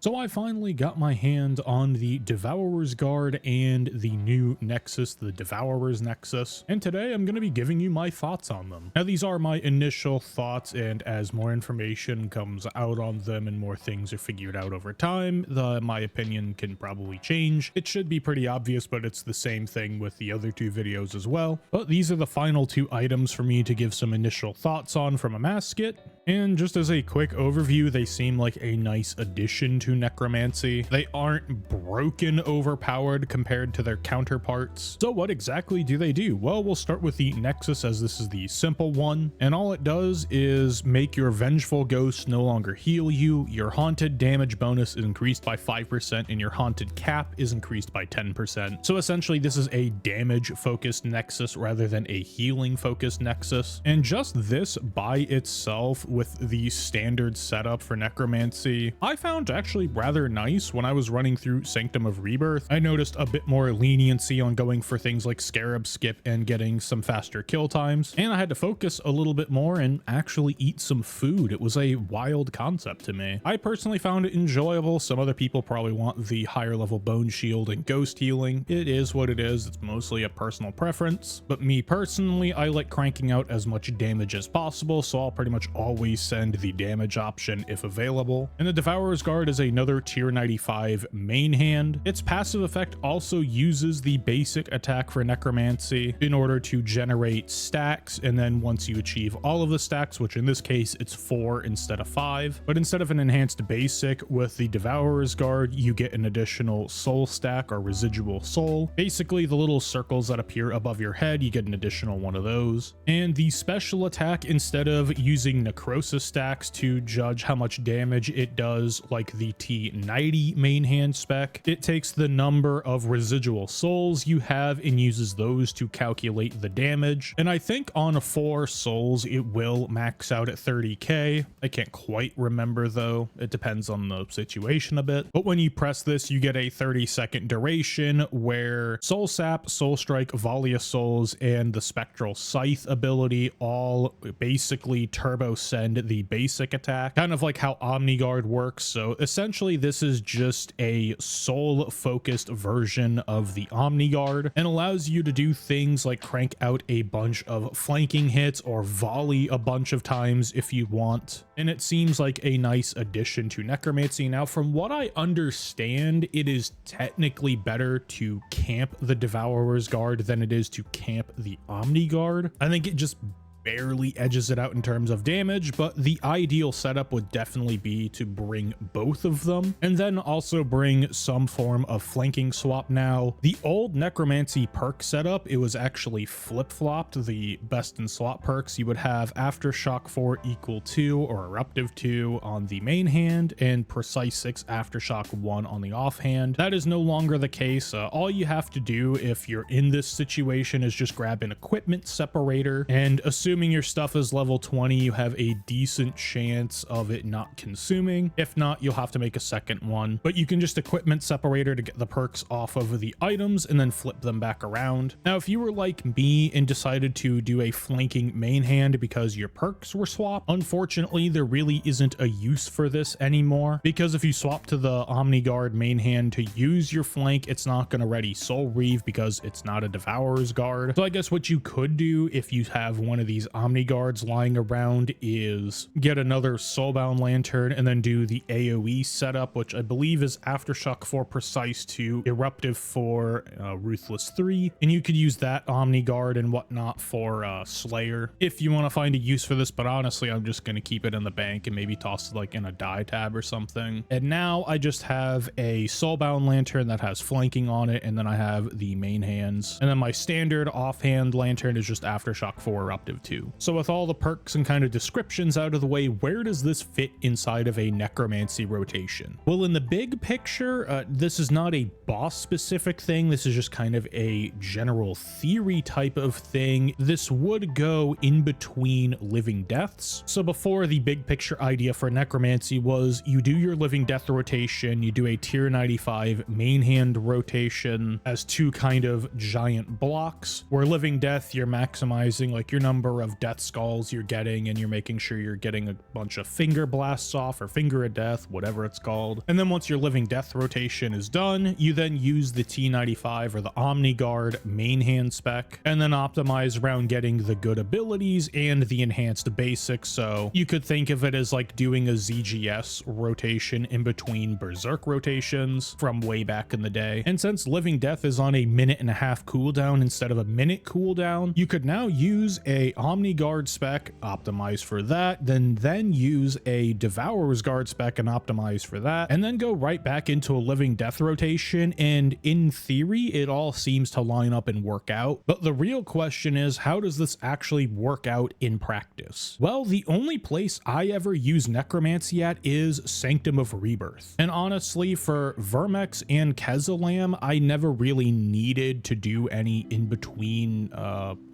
So I finally got my hand on the Devourer's Guard and the new Nexus, the Devourer's Nexus, and today I'm going to be giving you my thoughts on them. Now these are my initial thoughts, and as more information comes out on them and more things are figured out over time, my opinion can probably change. It should be pretty obvious, but it's the same thing with the other two videos as well. But these are the final two items for me to give some initial thoughts on from a mask kit. And just as a quick overview, they seem like a nice addition to necromancy. They aren't broken overpowered compared to their counterparts. So what exactly do they do? Well, we'll start with the Nexus, as this is the simple one, and all it does is make your vengeful ghosts no longer heal you, your haunted damage bonus is increased by 5%, and your haunted cap is increased by 10%. So essentially this is a damage focused Nexus rather than a healing focused Nexus, and just this by itself with the standard setup for necromancy, I found actually rather nice. When I was running through Sanctum of Rebirth, I noticed a bit more leniency on going for things like Scarab Skip and getting some faster kill times, and I had to focus a little bit more and actually eat some food. It was a wild concept to me. I personally found it enjoyable. Some other people probably want the higher level bone shield and ghost healing. It is what it is. It's mostly a personal preference, but me personally, I like cranking out as much damage as possible, so I'll pretty much always send the damage option if available. And the Devourer's Guard is another tier 95 main hand. Its passive effect also uses the basic attack for necromancy in order to generate stacks, and then once you achieve all of the stacks, which in this case it's 4 instead of 5, but instead of an enhanced basic with the Devourer's Guard, you get an additional soul stack or residual soul. Basically the little circles that appear above your head, you get an additional one of those. And the special attack, instead of using necrosis stacks to judge how much damage it does like the T90 main hand spec, it takes the number of residual souls you have and uses those to calculate the damage. And I think on 4 souls it will max out at 30k. I can't quite remember though, it depends on the situation a bit. But when you press this, you get a 30-second duration where Soul Sap, Soul Strike, Volley of Souls, and the Spectral Scythe ability all basically turbo send the basic attack, kind of like how Omniguard works. So essentially this is just a soul focused version of the Omniguard and allows you to do things like crank out a bunch of flanking hits or volley a bunch of times if you want. And it seems like a nice addition to necromancy. Now from what I understand, it is technically better to camp the Devourer's Guard than it is to camp the Omniguard. I think it just barely edges it out in terms of damage, but the ideal setup would definitely be to bring both of them and then also bring some form of flanking swap. Now the old necromancy perk setup, it was actually flip-flopped. The best in slot perks, you would have Aftershock 4 equal 2 or Eruptive 2 on the main hand and Precise 6 Aftershock 1 on the offhand. That is no longer the case. All you have to do if you're in this situation is just grab an equipment separator, and assuming your stuff is level 20, you have a decent chance of it not consuming. If not, you'll have to make a second one, but you can just equipment separator to get the perks off of the items and then flip them back around. Now if you were like me and decided to do a flanking main hand because your perks were swapped, unfortunately there really isn't a use for this anymore, because if you swap to the Omniguard main hand to use your flank, it's not going to ready Soul Reave because it's not a Devourer's Guard. So I guess what you could do if you have one of these Omniguards lying around is get another Soulbound Lantern and then do the AoE setup, which I believe is Aftershock 4 Precise 2, Eruptive 4, Ruthless 3, and you could use that Omniguard and whatnot for Slayer if you want to find a use for this. But honestly, I'm just going to keep it in the bank and maybe toss it like in a die tab or something. And now I just have a Soulbound Lantern that has flanking on it, and then I have the main hands, and then my standard offhand lantern is just Aftershock 4 Eruptive 2. So with all the perks and kind of descriptions out of the way, where does this fit inside of a necromancy rotation? Well, in the big picture, this is not a boss specific thing. This is just kind of a general theory type of thing. This would go in between living deaths. So before, the big picture idea for necromancy was you do your living death rotation, you do a tier 95 main hand rotation as two kind of giant blocks, where living death, you're maximizing like your number number of death skulls you're getting, and you're making sure you're getting a bunch of finger blasts off, or finger of death, whatever it's called. And then once your living death rotation is done, you then use the T95 or the Omni Guard main hand spec, and then optimize around getting the good abilities and the enhanced basics. So you could think of it as like doing a ZGS rotation in between Berserk rotations from way back in the day. And since living death is on a 1.5-minute cooldown instead of a minute cooldown, you could now use a Omni Guard spec, optimize for that, then use a Devourer's Guard spec and optimize for that, and then go right back into a living death rotation. And in theory, it all seems to line up and work out. But the real question is, how does this actually work out in practice? Well, the only place I ever use necromancy at is Sanctum of Rebirth. And honestly, for Vermex and Kezalam, I never really needed to do any in between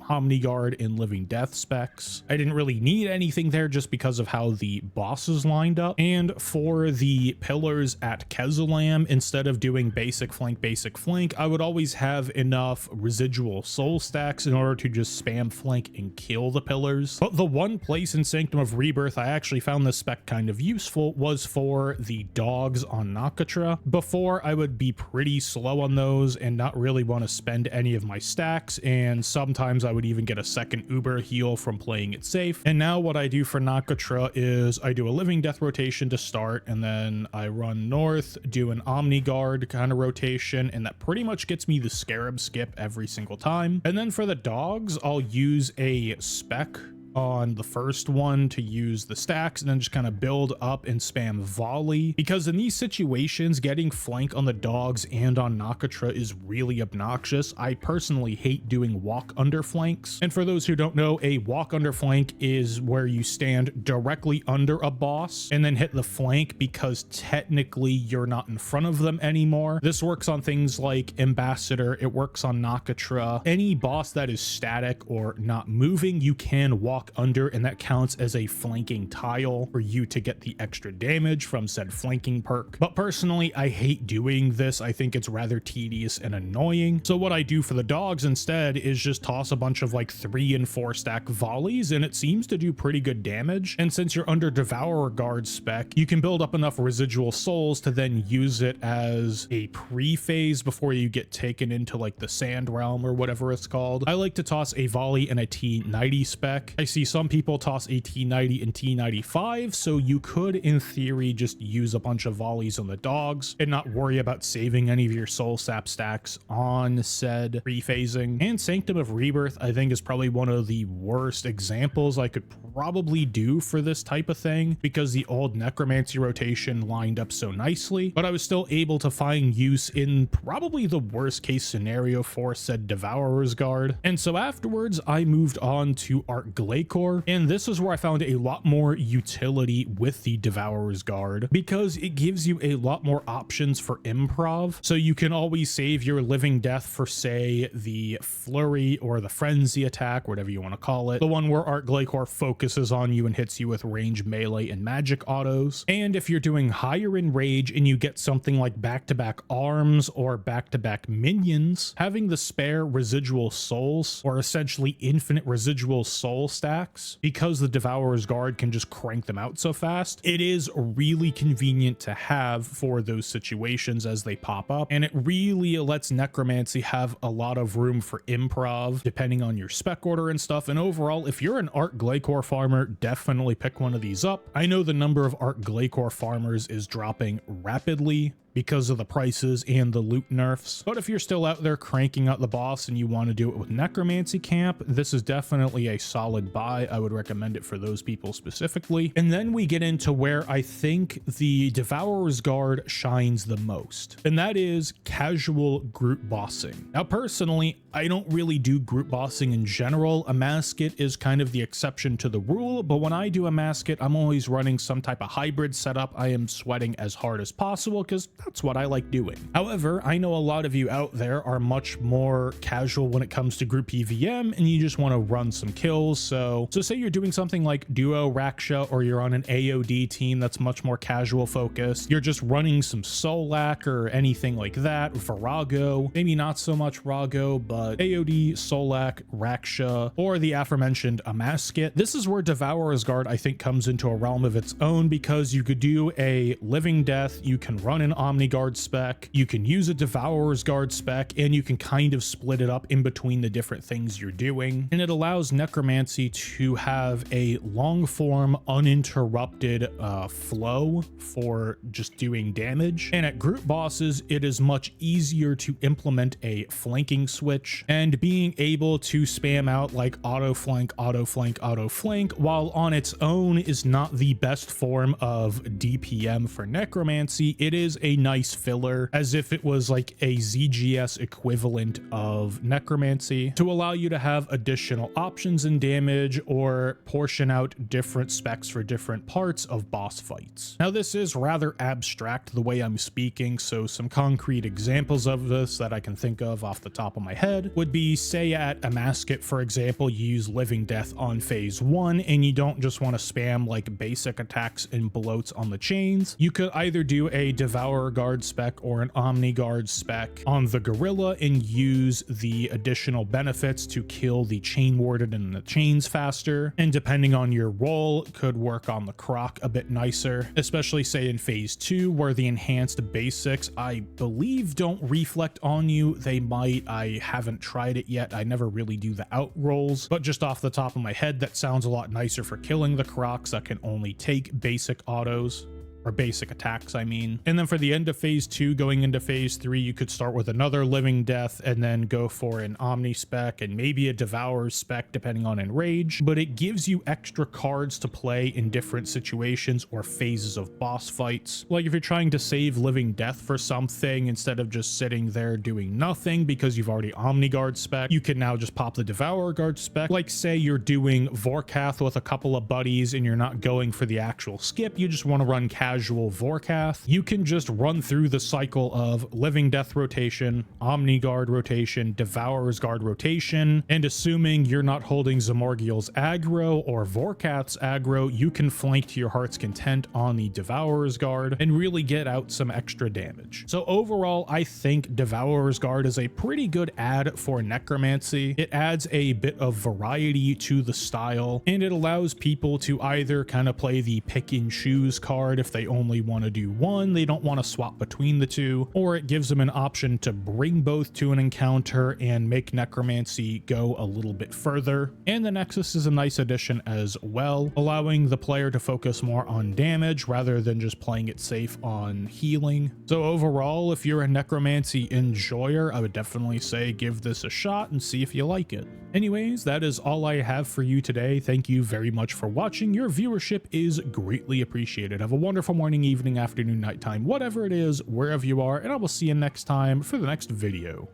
Omni Guard and living death specs. I didn't really need anything there just because of how the bosses lined up. And for the pillars at Kezalam, instead of doing basic flank, I would always have enough residual soul stacks in order to just spam flank and kill the pillars. But the one place in Sanctum of Rebirth I actually found this spec kind of useful was for the dogs on Nakatra. Before, I would be pretty slow on those and not really want to spend any of my stacks, and sometimes I would even get a second Uber heal from playing it safe. And now what I do for Nakatra is I do a living death rotation to start, and then I run north, do an Omni Guard kind of rotation, and that pretty much gets me the Scarab skip every single time. And then for the dogs, I'll use a spec on the first one to use the stacks, and then just kind of build up and spam volley, because in these situations getting flank on the dogs and on Nakatra is really obnoxious. I personally hate doing walk under flanks, and for those who don't know, a walk under flank is where you stand directly under a boss and then hit the flank because technically you're not in front of them anymore. This works on things like Ambassador, it works on Nakatra. Any boss that is static or not moving, you can walk under, and that counts as a flanking tile for you to get the extra damage from said flanking perk. But personally, I hate doing this. I think it's rather tedious and annoying. So what I do for the dogs instead is just toss a bunch of like 3 and 4 stack volleys, and it seems to do pretty good damage. And since you're under Devourer Guard spec, you can build up enough residual souls to then use it as a pre-phase before you get taken into like the Sand Realm or whatever it's called. I like to toss a volley and a T90 spec. I see some people toss a T90 and T95, so you could in theory just use a bunch of volleys on the dogs and not worry about saving any of your soul sap stacks on said rephasing. And Sanctum of Rebirth, I think, is probably one of the worst examples I could probably do for this type of thing, because the old necromancy rotation lined up so nicely, but I was still able to find use in probably the worst case scenario for said Devourer's Guard. And so afterwards I moved on to Art Glacor, and this is where I found a lot more utility with the Devourer's Guard, because it gives you a lot more options for improv. So you can always save your living death for, say, the flurry or the frenzy attack, whatever you want to call it, the one where Art Glacor focuses on you and hits you with range, melee, and magic autos. And if you're doing higher in rage and you get something like back-to-back arms or back-to-back minions, having the spare residual souls, or essentially infinite residual soul stacks, because the Devourer's Guard can just crank them out so fast, it is really convenient to have for those situations as they pop up. And it really lets necromancy have a lot of room for improv depending on your spec order and stuff. And overall, if you're an Art Glacor farmer, definitely pick one of these up. I know the number of Art Glacor farmers is dropping rapidly because of the prices and the loot nerfs, but if you're still out there cranking out the boss and you want to do it with necromancy camp, this is definitely a solid buy. I would recommend it for those people specifically. And then we get into where I think the Devourer's Guard shines the most, and that is casual group bossing. Now personally, I don't really do group bossing in general. A masket is kind of the exception to the rule, but when I do a masket, I'm always running some type of hybrid setup. I am sweating as hard as possible because that's what I like doing. However, I know a lot of you out there are much more casual when it comes to group PVM and you just want to run some kills. So say you're doing something like duo Raksha, or you're on an AOD team that's much more casual focused. You're just running some Solak or anything like that. Virago, maybe not so much Rago, but AOD, Solak, Raksha, or the aforementioned Amaskit. This is where Devourer's Guard, I think, comes into a realm of its own, because you could do a Living Death, you can run an Omni Guard spec, you can use a Devourer's Guard spec, and you can kind of split it up in between the different things you're doing. And it allows Necromancy to have a long form, uninterrupted flow for just doing damage. And at group bosses, it is much easier to implement a flanking switch, and being able to spam out like auto flank, auto flank, auto flank, while on its own is not the best form of DPM for Necromancy. It is a nice filler, as if it was like a ZGS equivalent of Necromancy, to allow you to have additional options in damage or portion out different specs for different parts of boss fights. Now, this is rather abstract the way I'm speaking, so some concrete examples of this that I can think of off the top of my head would be, say at Amaskit, for example, you use Living Death on phase 1 and you don't just want to spam like basic attacks and bloats on the chains. You could either do a Devourer Guard spec or an Omni Guard spec on the Gorilla and use the additional benefits to kill the Chain Warden and the chains faster, and depending on your role, could work on the Croc a bit nicer, especially say in phase 2, where the enhanced basics, I believe, don't reflect on you. They might. I haven't tried it yet. I never really do the out rolls, but just off the top of my head, that sounds a lot nicer for killing the Crocs that can only take basic autos. Or basic attacks, I mean. And then for the end of phase 2, going into phase 3, you could start with another Living Death and then go for an Omni spec and maybe a Devourer spec depending on Enrage. But it gives you extra cards to play in different situations or phases of boss fights. Like if you're trying to save Living Death for something, instead of just sitting there doing nothing because you've already Omni Guard spec, you can now just pop the Devourer Guard spec. Like say you're doing Vorkath with a couple of buddies and you're not going for the actual skip, you just want to run casual Vorkath, you can just run through the cycle of Living Death rotation, Omni Guard rotation, Devourer's Guard rotation, and assuming you're not holding Zamorgiel's aggro or Vorkath's aggro, you can flank to your heart's content on the Devourer's Guard and really get out some extra damage. So overall, I think Devourer's Guard is a pretty good add for Necromancy. It adds a bit of variety to the style, and it allows people to either kind of play the pick and choose card if they only want to do one, they don't want to swap between the two, or it gives them an option to bring both to an encounter and make Necromancy go a little bit further. And the Nexus is a nice addition as well, allowing the player to focus more on damage rather than just playing it safe on healing. So overall, if you're a Necromancy enjoyer, I would definitely say give this a shot and see if you like it. Anyways, that is all I have for you today. Thank you very much for watching. Your viewership is greatly appreciated. Have a wonderful morning, evening, afternoon, nighttime, whatever it is, wherever you are, and I will see you next time for the next video.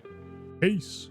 Peace.